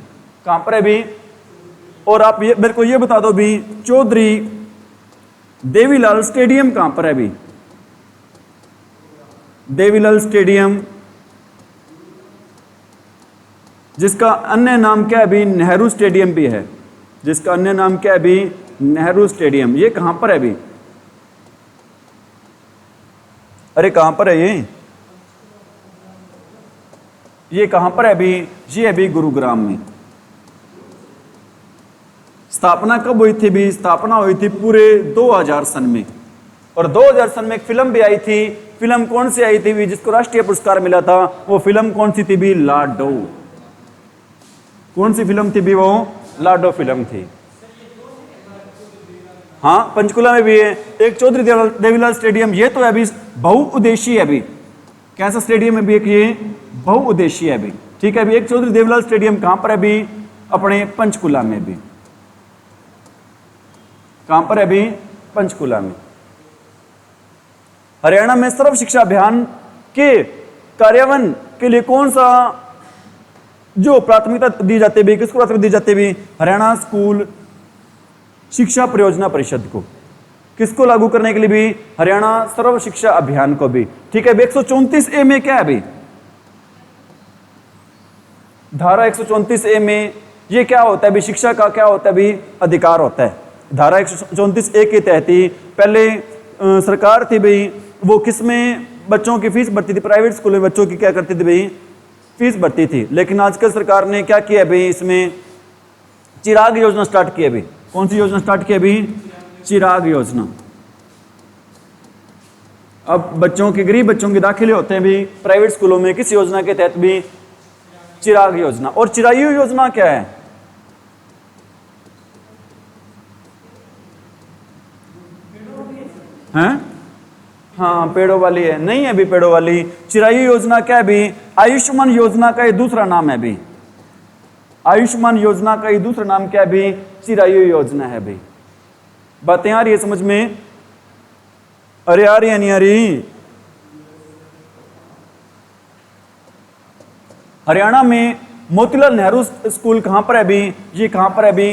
कहां पर है भी? और आप ये मेरे को ये बता दो भी, चौधरी देवीलाल स्टेडियम कहां पर है भी? देवीलाल स्टेडियम, जिसका अन्य नाम क्या है भी? नेहरू स्टेडियम भी है। जिसका अन्य नाम क्या है भी? नेहरू स्टेडियम। ये कहां पर है भी? अरे कहां पर है ये कहां पर है भी? ये है भी गुरुग्राम में। स्थापना कब हुई थी भी? स्थापना हुई थी पूरे 2000 सन में। और 2000 सन में एक फिल्म भी आई थी। फिल्म कौन सी आई थी भी जिसको राष्ट्रीय पुरस्कार मिला था? वो फिल्म कौन सी थी भी? लाडो। कौन सी फिल्म थी भी? वो लाडो फिल्म थी। हाँ, पंचकुला में भी है एक चौधरी देवीलाल स्टेडियम। ये तो है भी बहुउद्देशीय है भी। कैसा स्टेडियम है भी? एक ये बहुउद्देशीय है भी। ठीक है भी, एक चौधरी देवीलाल स्टेडियम कहां पर है भी? अपने पंचकुला में भी। कहां पर है भी? पंचकुला में। हरियाणा में सर्व शिक्षा अभियान के कार्यान्वयन के लिए कौन सा जो प्राथमिकता दी जाती है? किसको प्राथमिकता दी जाती है? हरियाणा स्कूल शिक्षा परियोजना परिषद को। किसको लागू करने के लिए भी? हरियाणा सर्व शिक्षा अभियान को भी। ठीक है, 134A में क्या है भी? धारा 134A में ये क्या होता है भी? शिक्षा का क्या होता है भी? अधिकार होता है। धारा 134A के तहत ही पहले सरकार थी भाई, वो किसमें बच्चों की फीस भरती थी? प्राइवेट स्कूल में बच्चों की क्या करती थी भाई? फीस भरती थी। लेकिन आजकल सरकार ने क्या किया भाई? इसमें चिराग योजना स्टार्ट की है भाई। कौन सी योजना स्टार्ट की अभी? चिराग योजना। अब बच्चों के, गरीब बच्चों के दाखिले होते हैं भी प्राइवेट स्कूलों में, किस योजना के तहत भी? चिराग योजना। और चिरायु योजना क्या है? हैं? हाँ, पेड़ों वाली है, नहीं है अभी पेड़ों वाली। चिरायु योजना क्या है भी? आयुष्मान योजना का ये दूसरा नाम है भी। आयुष्मान योजना का ये दूसरा नाम क्या है भी? चिरायु योजना है भी। बातें आ रही है समझ में? अरे आ रही है नहीं आ रही? हरियाणा में मोतीलाल नेहरू स्कूल कहां पर है अभी? ये कहां पर है अभी?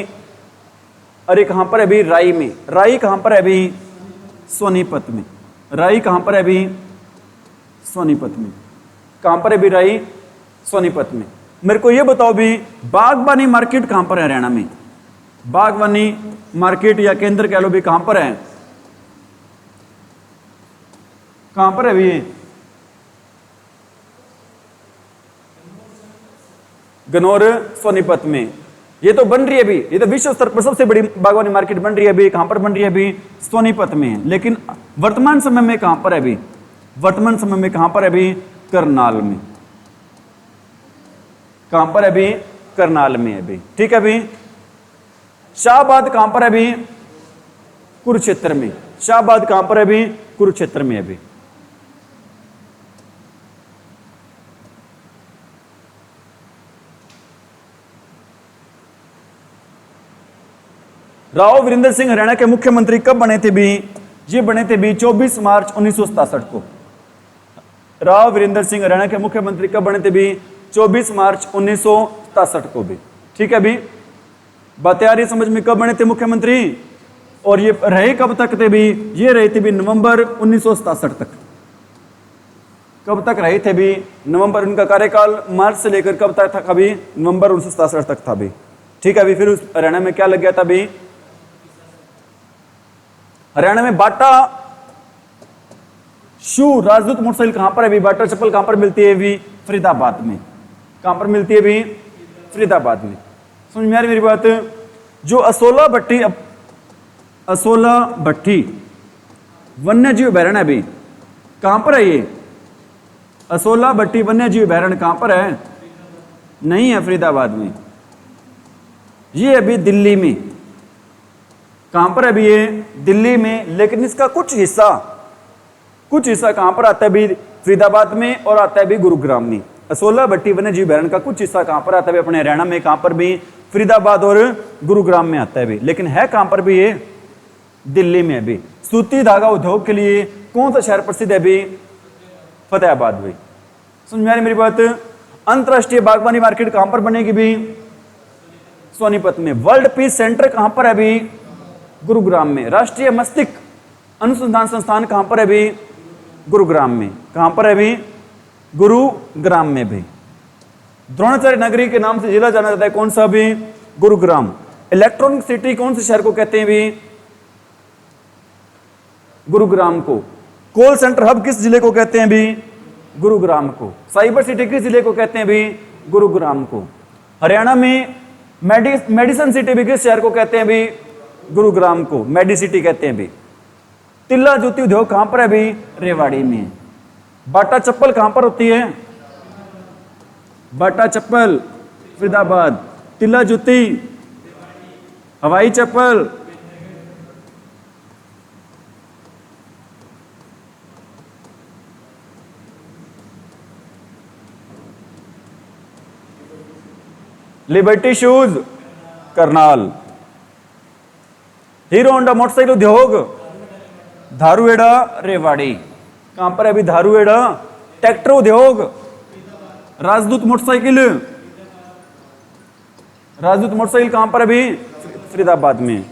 अरे कहां पर है अभी? राई में। राई कहां पर है अभी? सोनीपत में। राई कहां पर है अभी? सोनीपत में। कहां पर है अभी राई? सोनीपत में। मेरे को ये बताओ भी, बागवानी मार्केट कहां पर है हरियाणा में? बागवानी मार्केट या केंद्र कह लो भी, कहां पर है? कहां पर है अभी? गनौर, सोनीपत में। ये तो बन रही है अभी, ये तो विश्व स्तर पर सबसे बड़ी बागवानी मार्केट बन रही है अभी। कहां पर बन रही है अभी? सोनीपत में। लेकिन वर्तमान समय में कहां पर है अभी? वर्तमान समय में कहां पर है अभी? करनाल में। कहां पर है अभी? करनाल में अभी। ठीक है अभी। शाहबाद कहां पर है अभी? कुरुक्षेत्र में। शाहबाद कहां पर है अभी? कुरुक्षेत्र में अभी। राव वीरेंद्र सिंह हरियाणा के मुख्यमंत्री कब बने थे भी? ये बने थे भी 24 मार्च 1967 को। राव वीरेंद्र सिंह हरियाणा के मुख्यमंत्री कब बने थे भी? 24 मार्च 1967 को भी। ठीक है भी। बातें आ रही समझ में? कब बने थे मुख्यमंत्री? और ये रहे कब तक थे भी? ये रहे थे भी नवंबर 1967 तक। कब तक रहे थे भी? नवंबर। उनका कार्यकाल मार्च से लेकर कब तक था भी? नवंबर 1967 तक था भी। ठीक है भी। फिर उस हरियाणा में क्या लग गया था भी? हरियाणा में बाटा शू राजदूत मोटरसाइकिल कहां पर है भी? बाटा चप्पल कहां पर मिलती है भी? फरीदाबाद में। कहां पर मिलती है भी? फरीदाबाद में। समझ में आ रही मेरी बात? जो असोला भट्टी वन्य जीव अभयारण्य है भी, कहां पर है ये? असोला भट्टी वन्य जीव अभयारण्य कहां पर है? नहीं है फरीदाबाद में, ये अभी दिल्ली में। कहां पर है अभी ये? दिल्ली में। लेकिन इसका कुछ हिस्सा कहां पर आता है भी? फरीदाबाद में, और आता है भी गुरुग्राम में। असोला भट्टी वन्य जीव अभयारण्य का कुछ हिस्सा कहां पर आता है अपने हरियाणा में? कहां पर भी? फरीदाबाद और गुरुग्राम में आता है भी। लेकिन है कहां पर भी ये? दिल्ली में भी। सूती धागा उद्योग के लिए कौन सा शहर प्रसिद्ध है भी? फतेहाबाद भी। समझ में आ रही मेरी बात? अंतरराष्ट्रीय बागवानी मार्केट कहां पर बनेगी भी? सोनीपत में। वर्ल्ड पीस सेंटर कहां पर है भी? गुरुग्राम में। राष्ट्रीय मस्तिष्क अनुसंधान संस्थान कहां पर है भी? गुरुग्राम में। कहां पर है भी? गुरुग्राम में भी। द्रोणाचार्य नगरी के नाम से जिला जाना जाता है, कौन सा भी? गुरुग्राम। इलेक्ट्रॉनिक सिटी कौन से शहर को कहते हैं भी? गुरुग्राम को। कॉल सेंटर हब किस जिले को कहते हैं भी? गुरुग्राम को। साइबर सिटी किस जिले को कहते हैं भी? गुरुग्राम को। हरियाणा में मेडिसन सिटी भी किस शहर को कहते हैं भी? गुरुग्राम को मेडी सिटी कहते हैं भी। तिल्ला जूती उद्योग कहां पर है भी? रेवाड़ी में। बाटा चप्पल कहां पर होती है? बाटा चप्पल फरीदाबाद। तिल्ला जूती, हवाई चप्पल Liberty shoes Karnal. Hero Honda motorcycle उद्योग धारूहेड़ा रेवाड़ी। कहां पर है अभी? धारूहेड़ा। ट्रैक्टर उद्योग राजदूत मोटरसाइकिल कहां पर है अभी? फरीदाबाद में।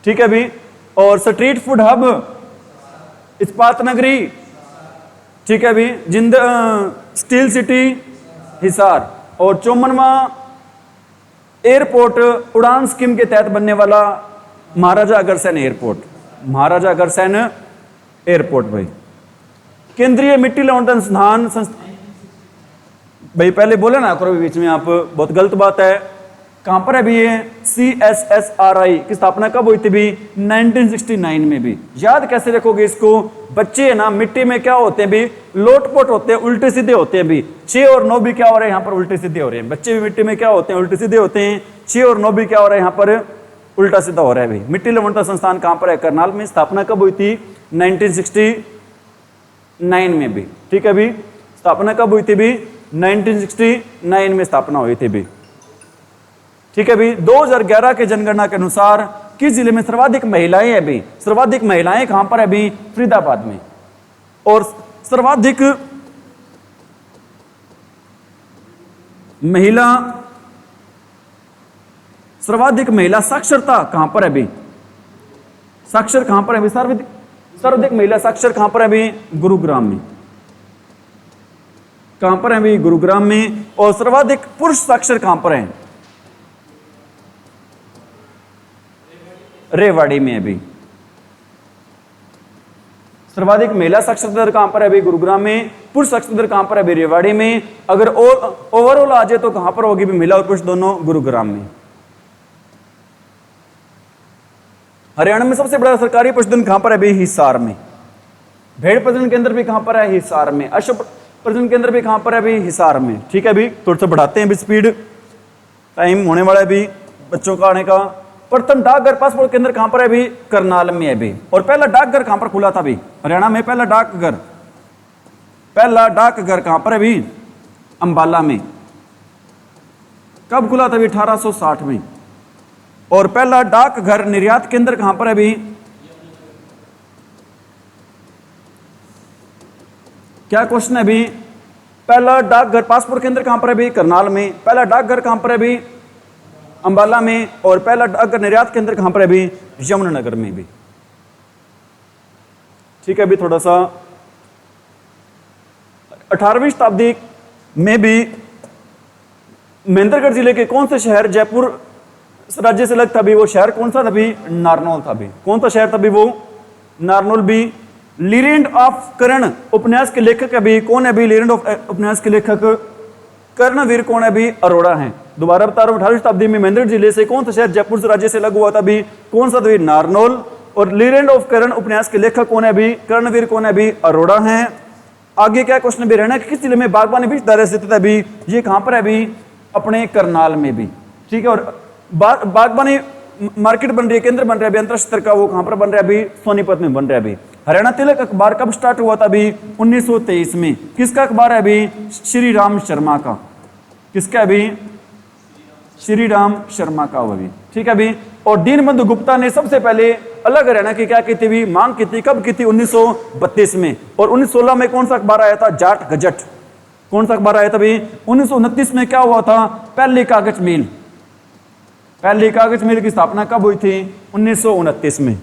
ठीक है अभी। और स्ट्रीट फूड हब इस्पात नगरी। ठीक है अभी। जिंद स्टील सिटी हिसार। और 54वां एयरपोर्ट उड़ान स्कीम के तहत बनने वाला महाराजा अग्रसेन एयरपोर्ट। महाराजा अग्रसेन एयरपोर्ट भाई। केंद्रीय मिट्टी लौट अनुसंधान भाई पहले बोले ना करो बीच में आप, बहुत गलत बात है। कहां पर है भी ये CSSRI की स्थापना कब हुई थी भी? 1969 में भी। याद कैसे रखोगे इसको? बच्चे है ना मिट्टी में क्या होते हैं भी? लोटपोट होते हैं, उल्टे सीधे होते हैं भी। 6 और 9 भी क्या हो रहे हैं यहाँ पर? उल्टे सीधे हो रहे हैं। बच्चे भी मिट्टी में क्या होते हैं? उल्टे सीधे होते हैं। 6 और 9 भी क्या हो रहा है यहाँ पर? उल्टा सीधा हो रहा है भी। मिट्टी लवणता संस्थान कहां पर है? करनाल में। स्थापना कब हुई थी? 1969 में भी। ठीक है भी, स्थापना कब हुई थी भी? 1969 में स्थापना हुई थी भी। ठीक है भी। 2011 के जनगणना के अनुसार किस जिले में सर्वाधिक महिलाएं हैं भी? सर्वाधिक महिलाएं कहां पर है भी? फरीदाबाद में। और सर्वाधिक महिला साक्षरता कहां पर है भी? साक्षर कहां पर है भी? सर्वाधिक महिला साक्षर कहां पर है भी? गुरुग्राम में। कहां पर है भी? गुरुग्राम में। और सर्वाधिक पुरुष साक्षर कहां पर है? रेवाड़ी में अभी। सर्वाधिक महिला साक्षरता दर कहां पर है अभी? गुरुग्राम में। पुरुष साक्षरता दर कहां पर है अभी? रेवाड़ी में। अगर ओवरऑल आ जाए तो कहां पर होगी भी? महिला और पुरुष दोनों? गुरुग्राम में। हरियाणा में सबसे बड़ा सरकारी पशुधन कहां पर है अभी? हिसार में। भेड़ प्रजनन केंद्र भी कहां पर है? हिसार में। अश्व प्रजनन केंद्र भी कहां पर है अभी? हिसार में। ठीक है अभी थोड़ा सा बढ़ाते हैं अभी स्पीड, टाइम होने वाला है अभी बच्चों का आने का। प्रथम डाकघर पासपोर्ट केंद्र कहां पर है अभी? करनाल में है अभी। और पहला डाकघर कहां पर खुला था अभी? हरियाणा में पहला डाकघर कहां पर है अभी? अंबाला में। कब खुला था अभी? 1860 में। और पहला डाकघर निर्यात केंद्र कहां पर है अभी? क्या क्वेश्चन है अभी? पहला डाकघर पासपोर्ट केंद्र कहां पर है अभी? करनाल में। पहला डाकघर कहां पर है अभी? अंबाला में। और पहला डाकघर निर्यात केंद्र कहां पर है अभी? यमुनानगर में भी। ठीक है अभी थोड़ा सा 18वीं शताब्दी में भी महेंद्रगढ़ जिले के कौन से शहर जयपुर राज्य से लग था भी? वो शहर कौन सा था भी? नारनौल था भी। कौन सा शहर था भी? वो नारनौल भी। लीरेंड ऑफ कर्ण उपन्यास के लेखक अभी कौन है भी? लीरेंड ऑफ उपन्यास के लेखक कर्णवीर कौन है भी? अरोड़ा हैं। दोबारा बता रहा हूं, 18वीं शताब्दी में महेंद्रगढ़ जिले से कौन सा शहर जयपुर राज्य से लग हुआ था भी? कौन सा था? नारनौल। और लीरेंड ऑफ कर्ण उपन्यास के लेखक कौन है भी? कर्णवीर कौन है भी? अरोड़ा हैं। आगे क्या क्वेश्चन भी रहना है, किस जिले में बागबानी विश्व दायरे स्थित है भी? ये कहां पर है भी? अपने करनाल में भी। ठीक है। और बागबानी मार्केट बन रही है, केंद्र बन रहा है अभी अंतरराष्ट्रीय स्तर का, वो कहां पर बन रहा है अभी? सोनीपत में बन रहा है अभी। हरियाणा तिलक अखबार कब स्टार्ट हुआ था अभी? 1923 में। किसका अखबार है अभी? श्री राम शर्मा का। किसका अभी? श्री राम शर्मा का अभी। ठीक है अभी। और दीनबंधु गुप्ता ने सबसे पहले अलग हरियाणा की क्या की थी भी? मांग की थी। कब की थी? 1932 में। और 1916 में कौन सा अखबार आया था? जाट गजट। कौन सा अखबार आया था भी? 1929 में क्या हुआ था? पहली कागज मिल। पहली कागज मिल की स्थापना कब हुई थी? 1929 में।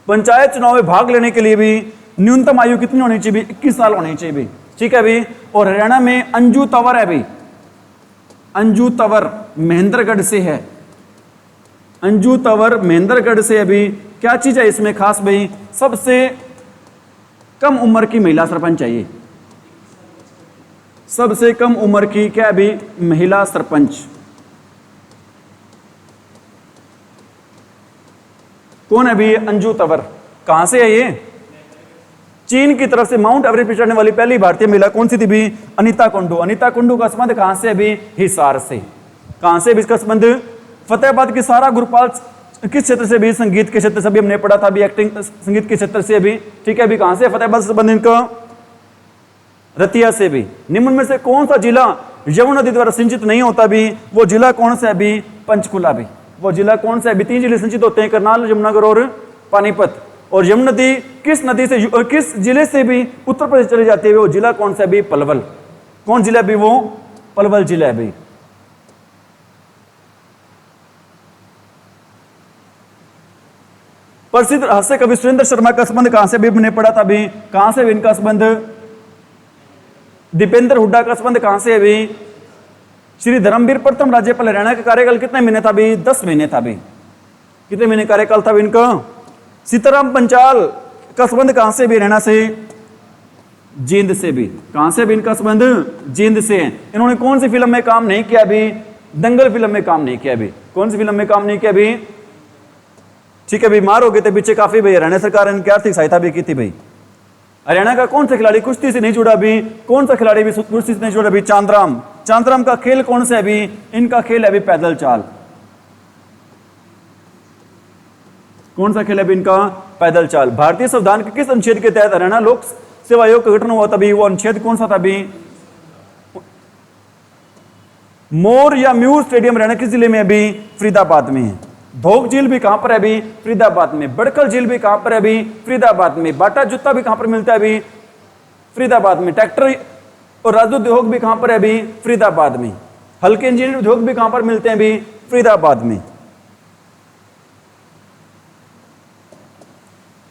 पंचायत चुनाव में भाग लेने के लिए भी न्यूनतम आयु कितनी होनी चाहिए? 21 साल होनी चाहिए भी। ठीक है भी। और हरियाणा में अंजू तंवर है भी। अंजू तंवर महेंद्रगढ़ से है। अंजू तंवर महेंद्रगढ़ से अभी। क्या चीज है इसमें खास भाई? सबसे कम उम्र की महिला सरपंच चाहिए। सबसे कम उम्र की क्या अभी? महिला सरपंच। कौन है अभी? अंजू तंवर। कहां से है ये? चीन की तरफ से माउंट एवरेस्ट पर चढ़ने वाली पहली भारतीय महिला कौन सी थी भी? अनीता कुंडू। अनीता कुंडू का संबंध कहां से अभी? हिसार से। कहां से भी इसका संबंध? फतेहाबाद की सारा गुरुपाल किस क्षेत्र से भी? संगीत के क्षेत्र से भी हमने पढ़ा था भी, एक्टिंग संगीत के क्षेत्र से भी। ठीक है अभी कहां से फतेहाबाद से संबंध इनका? रतिया से भी। निम्न में से कौन सा जिला यमुना नदी द्वारा सिंचित नहीं होता भी? वो जिला कौन सा है अभी? पंचकुला भी। वो जिला कौन सा है? 3 जिले सिंचित होते हैं, करनाल, यमुनानगर और पानीपत। और यमुना नदी किस नदी से, किस जिले से भी उत्तर प्रदेश चली जाती है? वो जिला कौन सा है भी? पलवल। कौन जिला भी? वो पलवल जिला है भी। प्रसिद्ध हास्य कवि सुरेंद्र शर्मा का संबंध कहां से भी हमने पढ़ा था भी? कहां से भी इनका संबंध? दीपेंद्र हुड्डा का संबंध कहां से है भी? श्री धर्मवीर प्रथम राज्यपाल हरियाणा का कार्यकाल कितने महीने था भी? 10 महीने था भी। कितने महीने कार्यकाल था भी इनका? सीताराम पंचाल का संबंध कहां से भी? हरियाणा से। जींद से भी। कहां से भी इनका संबंध? जींद से है। इन्होंने कौन सी फिल्म में काम नहीं किया अभी? दंगल फिल्म में काम नहीं किया अभी। कौन सी फिल्म में काम नहीं किया अभी? ठीक है, बीमार हो गए थे पीछे काफी भाई, हरियाणा सरकार ने आर्थिक सहायता भी की थी भाई। हरियाणा का कौन सा खिलाड़ी कुश्ती से नहीं जुड़ा अभी? कौन सा खिलाड़ी भी कुश्ती से नहीं जुड़ा अभी? चांद्राम। चांद्राम का खेल कौन सा है अभी? इनका खेल है अभी पैदल चाल। कौन सा खेल है अभी इनका? पैदल चाल। भारतीय संविधान के किस अनुच्छेद के तहत हरियाणा लोक सेवा आयोग का गठन हुआ था अभी? वो अनुच्छेद कौन सा था अभी? मोर या म्यूर स्टेडियम हरियाणा किस जिले में अभी? फरीदाबाद में है। धोक झील भी कहां पर है अभी? फरीदाबाद में। बड़कल झील भी कहां पर है अभी? फरीदाबाद में। बाटा जूता भी कहां पर मिलता है अभी? फरीदाबाद में। ट्रैक्टर और राजदूत उद्योग भी कहां पर है अभी? फरीदाबाद में। हल्के इंजीनियरिंग उद्योग भी कहां पर मिलते हैं अभी? फरीदाबाद में।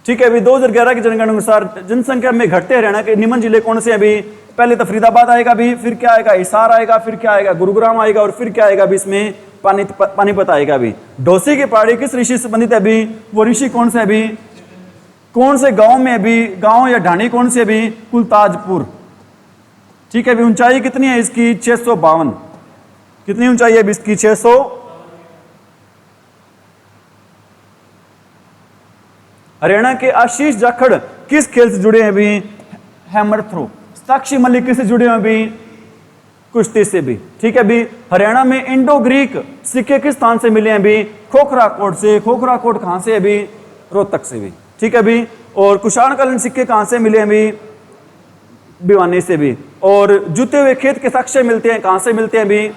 ठीक है, अभी 2011 की जनगणना अनुसार जनसंख्या में घटते हरियाणा के निम्न जिले कौन से अभी? पहले तो फरीदाबाद आएगा अभी, फिर क्या आएगा? हिसार आएगा, फिर क्या आएगा? गुरुग्राम आएगा, और फिर क्या आएगा अभी इसमें? पानीपत आएगा अभी। ढोसी की पहाड़ी किस ऋषि से संबंधित है अभी? वो ऋषि कौन से अभी? कौन से गांव में अभी? गांव या ढाणी कौन से अभी? कुलताजपुर। ठीक है, अभी ऊंचाई कितनी है इसकी? 652। कितनी ऊंचाई है अभी इसकी? 600। हरियाणा के आशीष जाखड़ किस खेल से जुड़े हैं अभी? Hammer throw. साक्षी मलिक किससे जुड़े हैं अभी? कुश्ती से भी। ठीक है, अभी हरियाणा में इंडो ग्रीक सिक्के किस स्थान से मिले हैं अभी? खोखरा कोट से। खोखरा कोट कहां से अभी? रोहतक से भी। ठीक है अभी। और कुषाणकालीन सिक्के कहां से मिले अभी? भिवानी से भी। और जुते हुए खेत के साक्ष्य मिलते हैं कहां से मिलते हैं अभी?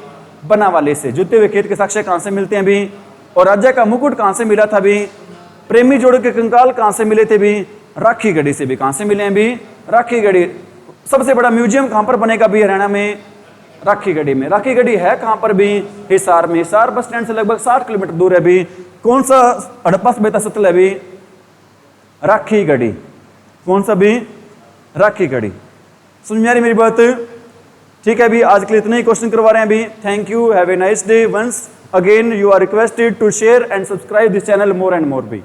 बनावाले से। जुते हुए खेत के साक्ष्य कहां से मिलते हैं अभी? और राज्य का मुकुट कहां से मिला था अभी? प्रेमी जोड़ के कंकाल कहां से मिले थे भी? राखी गढ़ी से भी। कहां से मिले हैं भी? राखी गढ़ी। सबसे बड़ा म्यूजियम कहां पर बनेगा भी हरियाणा में? राखी गढ़ी में। राखी गढ़ी है कहां पर भी? हिसार में। हिसार बस स्टैंड से लगभग 60 किलोमीटर दूर है भी। कौन सा हड़प्पा सभ्यता स्थल है भी? राखी गढ़ी। कौन सा भी? राखी गढ़ी। समझ में आ रही मेरी बात? ठीक है, अभी आज के लिए इतने ही क्वेश्चन करवा रहे हैं अभी। Thank you, have a nice day. Once again you are requested to share and subscribe this channel more and more भी।